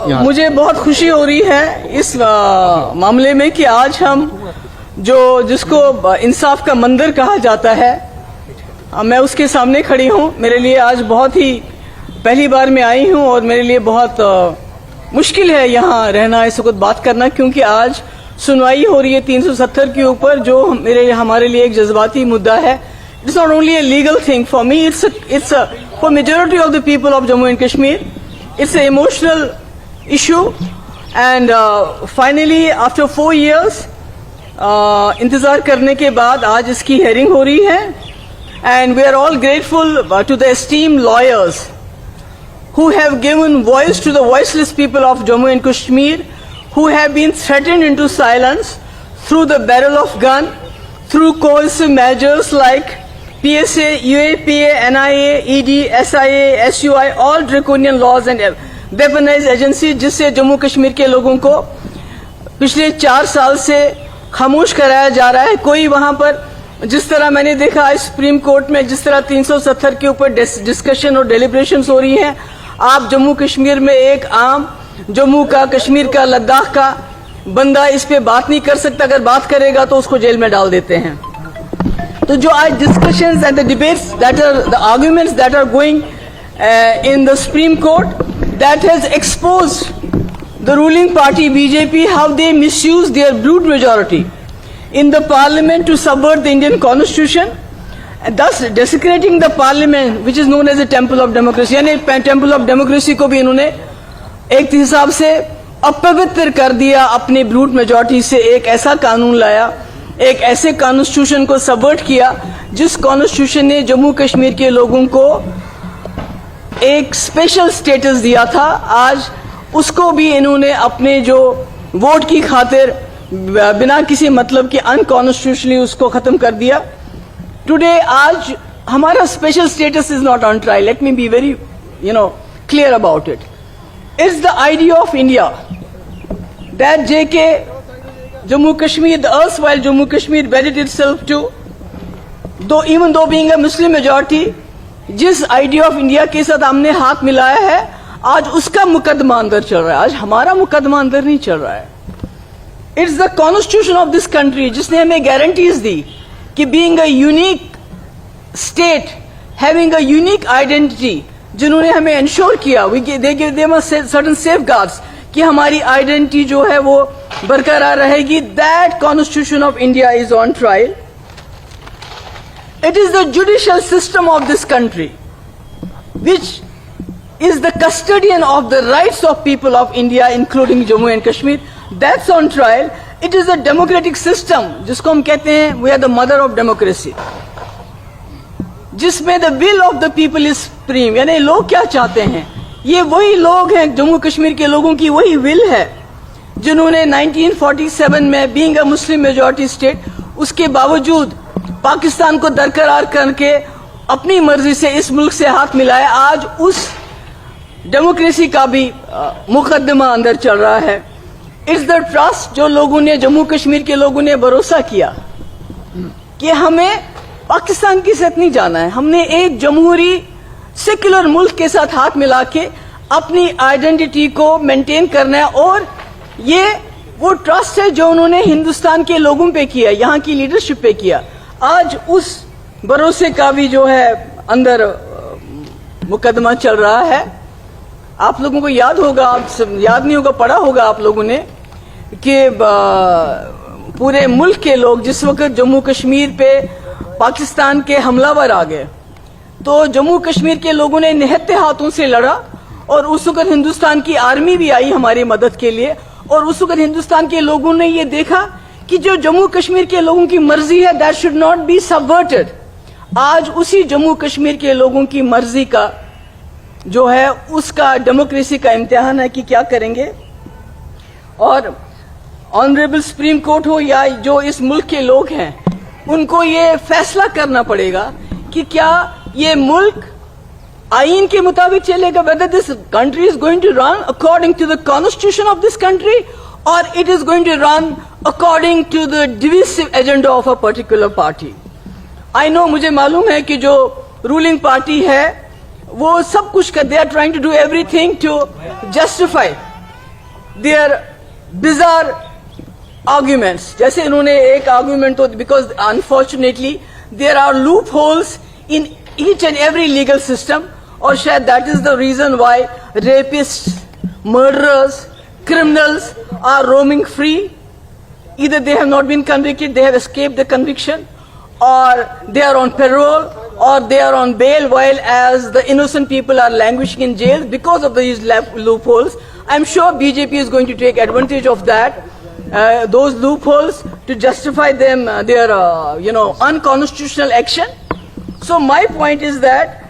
मुझे बहुत खुशी हो रही है इस मामले में कि आज हम जिसको इंसाफ का मंदिर कहा जाता है, मैं उसके सामने खड़ी हूँ। मेरे लिए आज बहुत ही पहली बार मैं आई हूँ और मेरे लिए बहुत मुश्किल है यहाँ रहना, इस वक्त बात करना, क्योंकि आज सुनवाई हो रही है 370 के ऊपर, जो हमारे लिए एक जज्बाती मुद्दा है। It's not only a legal thing for me, it's for majority of the people of Jammu and Kashmir. It's an emotional issue, and finally after 4 years इंतजार करने के बाद आज इसकी hearing हो रही है, and we are all grateful to the esteemed lawyers who have given voice to the voiceless people of Jammu and Kashmir, who have been threatened into silence through the barrel of gun, through coercive measures like PSA, UAPA, NIA, ED, SIA, SUI, all draconian laws and weaponized agencies, जिससे जम्मू कश्मीर के लोगों को पिछले 4 साल से खामोश कराया जा रहा है। कोई वहां पर, जिस तरह मैंने देखा आज सुप्रीम कोर्ट में जिस तरह 370 के ऊपर डिस्कशन और डेलिब्रेशंस हो रही हैं, आप जम्मू कश्मीर में एक आम जम्मू का, कश्मीर का, लद्दाख का बंदा इस पे बात नहीं कर सकता। अगर बात करेगा तो उसको जेल में डाल देते हैं। तो जो आज discussions and the debates that are the arguments that are going in the supreme court, that has exposed the ruling party BJP how they misuse their brute majority in the parliament to subvert the Indian constitution, thus desecrating the parliament which is known as the temple of democracy। यानी temple of democracy को भी इन्होंने एक हिसाब से अपवित्र कर दिया। अपनी ब्रूट मेजॉरिटी से एक ऐसा कानून लाया, एक ऐसे कॉन्स्टिट्यूशन को सबवर्ट किया जिस कॉन्स्टिट्यूशन ने जम्मू कश्मीर के लोगों को एक स्पेशल स्टेटस दिया था। आज उसको भी इन्होंने अपने जो वोट की खातिर बिना किसी मतलब के अनकॉन्स्टिट्यूशनली उसको खत्म कर दिया। टुडे आज हमारा special status is not on trial. Let me be very clear about it. It's the idea of India that JK Jammu Kashmir, the erstwhile Jammu Kashmir wedded itself to, even though being a Muslim majority, जिस idea of India के साथ हमने हाथ मिलाया है, आज उसका मुकदमा अंदर चल रहा है। आज हमारा मुकदमा अंदर नहीं चल रहा है। It's the constitution of this country जिसने हमें गारंटीज दी कि being a unique state, having a unique identity, जिन्होंने हमें इंश्योर किया, they give them certain safeguards कि हमारी आइडेंटिटी जो है वो बरकरार रहेगी। That constitution of India is on trial. It is the judicial system of this country which is the custodian of the rights of people of India, including Jammu and Kashmir. That's on trial. It is a democratic system, जिसको हम कहते हैं we are the mother of democracy, जिसमें the will of the people is supreme। यानी लोग क्या चाहते हैं, ये वही लोग हैं, जम्मू कश्मीर के लोगों की वही will है जिन्होंने 1947 में being a Muslim majority state, उसके बावजूद पाकिस्तान को दरकरार करके अपनी मर्जी से इस मुल्क से हाथ मिलाया। आज उस डेमोक्रेसी का भी मुकदमा अंदर चल रहा है। इट्स द ट्रस्ट जो लोगों ने, जम्मू कश्मीर के लोगों ने भरोसा किया कि हमें पाकिस्तान के साथ नहीं जाना है, हमने एक जमहूरी सेक्युलर मुल्क के साथ हाथ मिला के अपनी आइडेंटिटी को मेंटेन करना है। और ये वो ट्रस्ट है जो उन्होंने हिंदुस्तान के लोगों पे किया, यहाँ की लीडरशिप पे किया। आज उस भरोसे का भी जो है अंदर मुकदमा चल रहा है। आप लोगों को याद होगा, याद नहीं होगा, पढ़ा होगा आप लोगों ने कि पूरे मुल्क के लोग जिस वक्त जम्मू कश्मीर पे पाकिस्तान के हमलावर आ गए, तो जम्मू कश्मीर के लोगों ने निहत्ते हाथों से लड़ा। और उस वक्त हिंदुस्तान की आर्मी भी आई हमारी मदद के लिए। और उस वक्त हिंदुस्तान के लोगों ने ये देखा कि जो जम्मू कश्मीर के लोगों की मर्जी है, that should not be subverted. आज उसी जम्मू कश्मीर के लोगों की मर्जी का जो है, उसका डेमोक्रेसी का इम्तिहान है कि क्या करेंगे। और ऑनरेबल सुप्रीम कोर्ट हो या जो इस मुल्क के लोग हैं, उनको ये फैसला करना पड़ेगा कि क्या ये मुल्क आईन के मुताबिक चलेगा, whether this country is going to run according to the constitution of this country or it is going to run according to the divisive agenda of a particular party। I know, मुझे मालूम है कि जो ruling party है वो सब कुछ कर, they are trying to do everything to justify their bizarre arguments. जैसे इन्होंने एक argument तो because unfortunately there are loopholes in each and every legal system, और शायद that is the reason why rapists, murderers, criminals are roaming free. Either they have not been convicted, they have escaped the conviction, or they are on parole, or they are on bail, while as the innocent people are languishing in jails because of these loopholes. I'm sure BJP is going to take advantage of that, those loopholes, to justify them their unconstitutional action. So my point is that